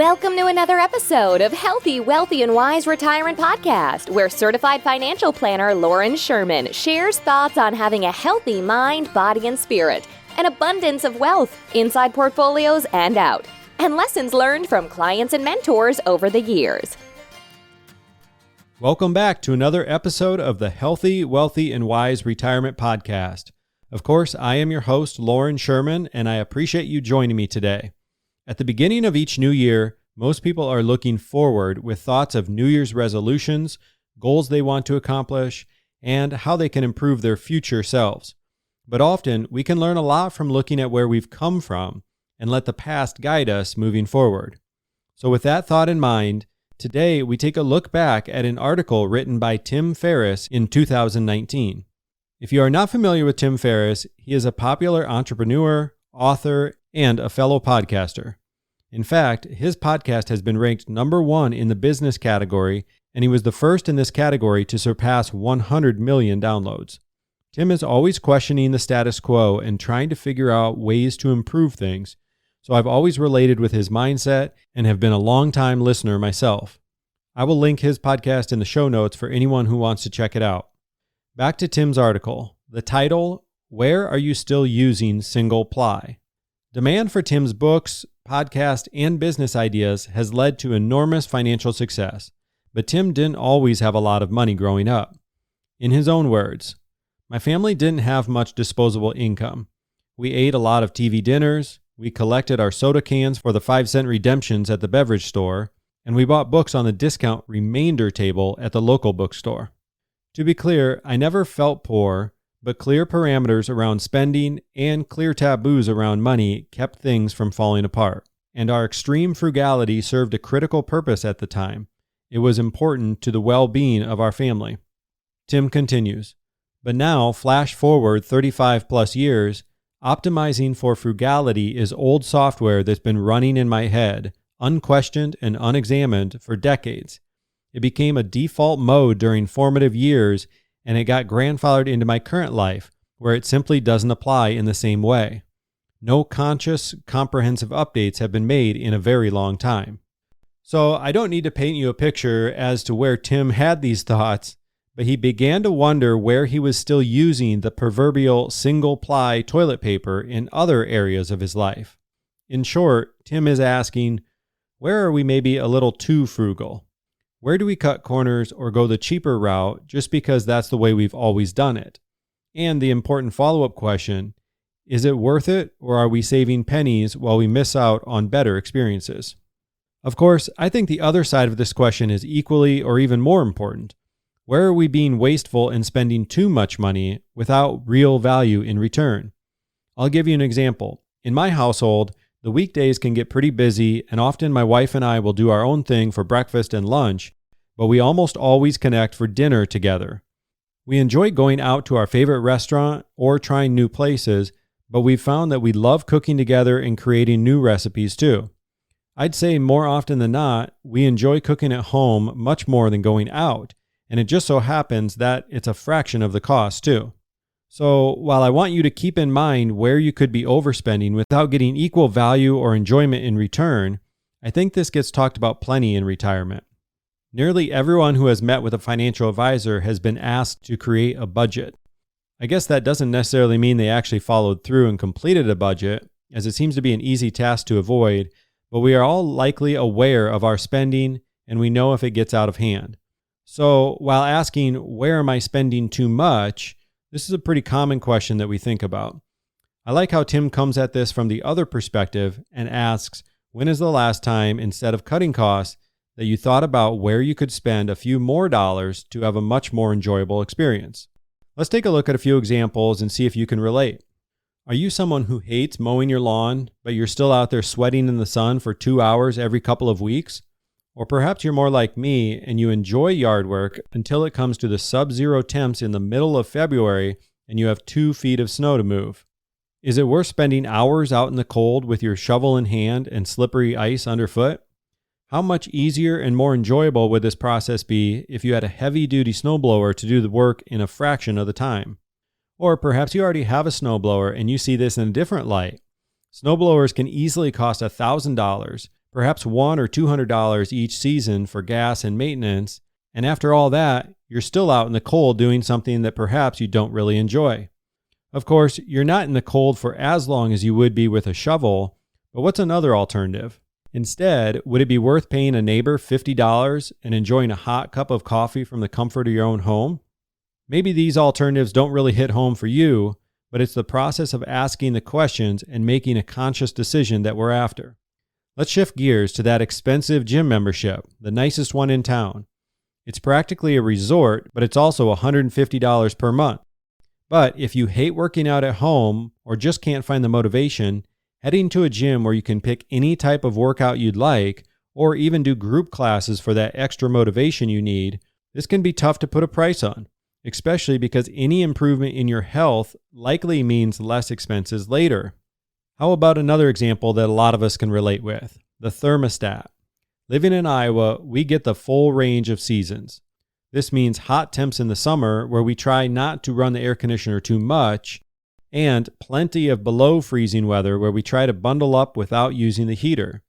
Welcome to another episode of Healthy, Wealthy, and Wise Retirement Podcast, where certified financial planner Lauren Sherman shares thoughts on having a healthy mind, body, and spirit, an abundance of wealth inside portfolios and out, and lessons learned from clients and mentors over the years. Welcome back to another episode of the Healthy, Wealthy, and Wise Retirement Podcast. Of course, I am your host, Lauren Sherman, and I appreciate you joining me today. At the beginning of each new year, most people are looking forward with thoughts of New Year's resolutions, goals they want to accomplish, and how they can improve their future selves. But often, we can learn a lot from looking at where we've come from and let the past guide us moving forward. So with that thought in mind, today we take a look back at an article written by Tim Ferriss in 2019. If you are not familiar with Tim Ferriss, he is a popular entrepreneur, author, and a fellow podcaster. In fact, his podcast has been ranked number 1 in the business category, and he was the first in this category to surpass 100 million downloads. Tim is always questioning the status quo and trying to figure out ways to improve things, so I've always related with his mindset and have been a long-time listener myself. I will link his podcast in the show notes for anyone who wants to check it out. Back to Tim's article. The title, Where Are You Still Using Single-Ply? Demand for Tim's books, podcast, and business ideas has led to enormous financial success, but Tim didn't always have a lot of money growing up. In his own words, "My family didn't have much disposable income. We ate a lot of TV dinners, we collected our soda cans for the 5-cent redemptions at the beverage store, and we bought books on the discount remainder table at the local bookstore. To be clear, I never felt poor, but clear parameters around spending and clear taboos around money kept things from falling apart. And our extreme frugality served a critical purpose at the time. It was important to the well-being of our family." Tim continues, "But now, flash forward 35 plus years, optimizing for frugality is old software that's been running in my head, unquestioned and unexamined for decades. It became a default mode during formative years, and it got grandfathered into my current life, where it simply doesn't apply in the same way. No conscious, comprehensive updates have been made in a very long time." So I don't need to paint you a picture as to where Tim had these thoughts, but he began to wonder where he was still using the proverbial single-ply toilet paper in other areas of his life. In short, Tim is asking, where are we maybe a little too frugal? Where do we cut corners or go the cheaper route just because that's the way we've always done it? And the important follow-up question, is it worth it, or are we saving pennies while we miss out on better experiences? Of course, I think the other side of this question is equally or even more important. Where are we being wasteful and spending too much money without real value in return? I'll give you an example. In my household, the weekdays can get pretty busy, and often my wife and I will do our own thing for breakfast and lunch, but we almost always connect for dinner together. We enjoy going out to our favorite restaurant or trying new places, but we've found that we love cooking together and creating new recipes too. I'd say more often than not, we enjoy cooking at home much more than going out, and it just so happens that it's a fraction of the cost too. So while I want you to keep in mind where you could be overspending without getting equal value or enjoyment in return, I think this gets talked about plenty in retirement. Nearly everyone who has met with a financial advisor has been asked to create a budget. I guess that doesn't necessarily mean they actually followed through and completed a budget, as it seems to be an easy task to avoid, but we are all likely aware of our spending and we know if it gets out of hand. So while asking, where am I spending too much? This is a pretty common question that we think about. I like how Tim comes at this from the other perspective and asks, when is the last time, instead of cutting costs, that you thought about where you could spend a few more dollars to have a much more enjoyable experience? Let's take a look at a few examples and see if you can relate. Are you someone who hates mowing your lawn, but you're still out there sweating in the sun for 2 hours every couple of weeks? Or perhaps you're more like me and you enjoy yard work until it comes to the sub-zero temps in the middle of February and you have 2 feet of snow to move. Is it worth spending hours out in the cold with your shovel in hand and slippery ice underfoot? How much easier and more enjoyable would this process be if you had a heavy-duty snowblower to do the work in a fraction of the time? Or perhaps you already have a snowblower and you see this in a different light. Snowblowers can easily cost $1,000, perhaps $100 or $200 each season for gas and maintenance, and after all that, you're still out in the cold doing something that perhaps you don't really enjoy. Of course, you're not in the cold for as long as you would be with a shovel, but what's another alternative? Instead, would it be worth paying a neighbor $50 and enjoying a hot cup of coffee from the comfort of your own home? Maybe these alternatives don't really hit home for you, but it's the process of asking the questions and making a conscious decision that we're after. Let's shift gears to that expensive gym membership, the nicest one in town. It's practically a resort, but it's also $150 per month. But if you hate working out at home or just can't find the motivation, heading to a gym where you can pick any type of workout you'd like, or even do group classes for that extra motivation you need, this can be tough to put a price on, especially because any improvement in your health likely means less expenses later. How about another example that a lot of us can relate with? The thermostat. Living in Iowa, we get the full range of seasons. This means hot temps in the summer where we try not to run the air conditioner too much, and plenty of below freezing weather where we try to bundle up without using the heater.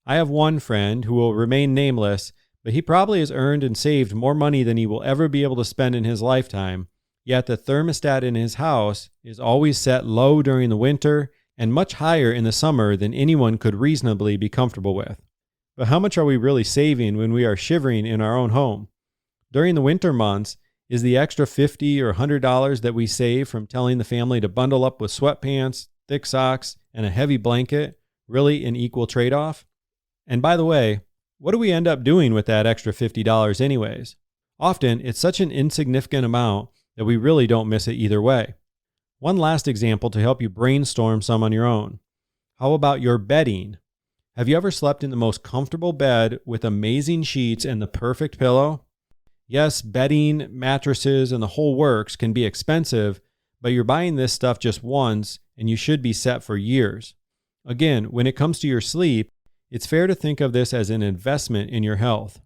I have one friend who will remain nameless, but he probably has earned and saved more money than he will ever be able to spend in his lifetime, yet the thermostat in his house is always set low during the winter and much higher in the summer than anyone could reasonably be comfortable with. But how much are we really saving when we are shivering in our own home? During the winter months, is the extra $50 or $100 that we save from telling the family to bundle up with sweatpants, thick socks, and a heavy blanket really an equal trade-off? And by the way, what do we end up doing with that extra $50 anyways? Often, it's such an insignificant amount that we really don't miss it either way. One last example to help you brainstorm some on your own. How about your bedding? Have you ever slept in the most comfortable bed with amazing sheets and the perfect pillow? Yes, bedding, mattresses, and the whole works can be expensive, but you're buying this stuff just once and you should be set for years. Again, when it comes to your sleep, it's fair to think of this as an investment in your health.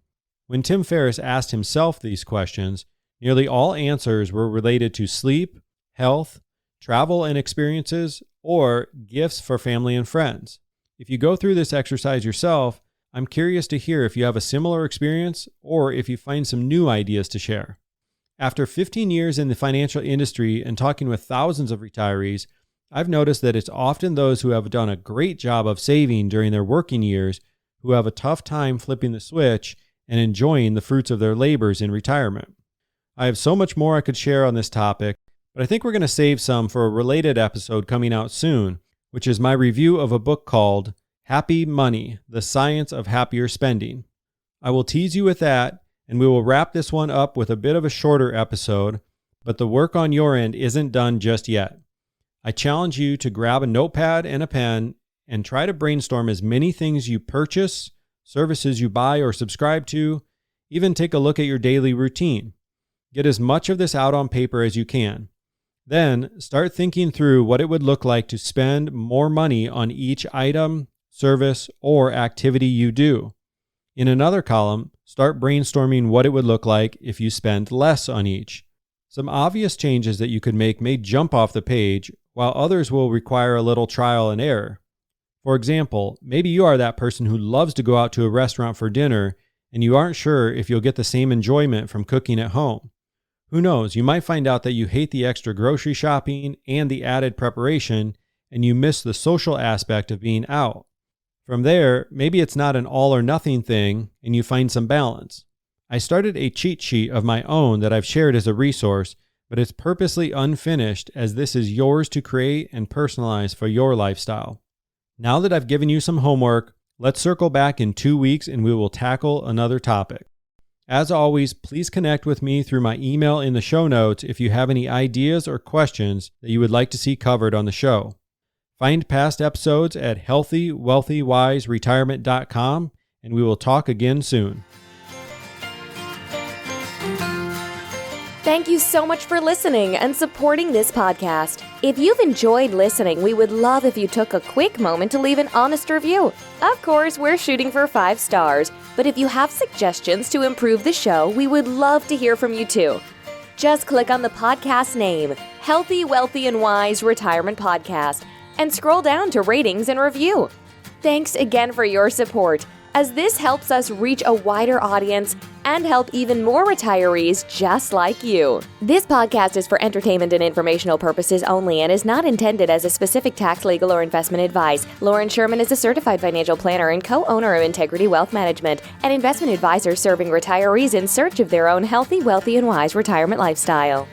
When Tim Ferriss asked himself these questions, nearly all answers were related to sleep, health, travel and experiences, or gifts for family and friends. If you go through this exercise yourself, I'm curious to hear if you have a similar experience or if you find some new ideas to share. After 15 years in the financial industry and talking with thousands of retirees, I've noticed that it's often those who have done a great job of saving during their working years who have a tough time flipping the switch and enjoying the fruits of their labors in retirement. I have so much more I could share on this topic, but I think we're going to save some for a related episode coming out soon, which is my review of a book called Happy Money, The Science of Happier Spending. I will tease you with that, and we will wrap this one up with a bit of a shorter episode, but the work on your end isn't done just yet. I challenge you to grab a notepad and a pen and try to brainstorm as many things you purchase, services you buy or subscribe to, even take a look at your daily routine. Get as much of this out on paper as you can. Then start thinking through what it would look like to spend more money on each item, service, or activity you do. In another column, start brainstorming what it would look like if you spend less on each. Some obvious changes that you could make may jump off the page, while others will require a little trial and error. For example, maybe you are that person who loves to go out to a restaurant for dinner and you aren't sure if you'll get the same enjoyment from cooking at home. Who knows, you might find out that you hate the extra grocery shopping and the added preparation, and you miss the social aspect of being out. From there, maybe it's not an all or nothing thing and you find some balance. I started a cheat sheet of my own that I've shared as a resource, but it's purposely unfinished as this is yours to create and personalize for your lifestyle. Now that I've given you some homework, let's circle back in 2 weeks and we will tackle another topic. As always, please connect with me through my email in the show notes if you have any ideas or questions that you would like to see covered on the show. Find past episodes at healthywealthywiseretirement.com, and we will talk again soon. Thank you so much for listening and supporting this podcast. If you've enjoyed listening, we would love if you took a quick moment to leave an honest review. Of course, we're shooting for 5 stars, but if you have suggestions to improve the show, we would love to hear from you too. Just click on the podcast name, Healthy, Wealthy, and Wise Retirement Podcast, and scroll down to ratings and review. Thanks again for your support, as this helps us reach a wider audience and help even more retirees just like you. This podcast is for entertainment and informational purposes only and is not intended as a specific tax, legal, or investment advice. Lauren Sherman is a certified financial planner and co-owner of Integrity Wealth Management, an investment advisor serving retirees in search of their own healthy, wealthy, and wise retirement lifestyle.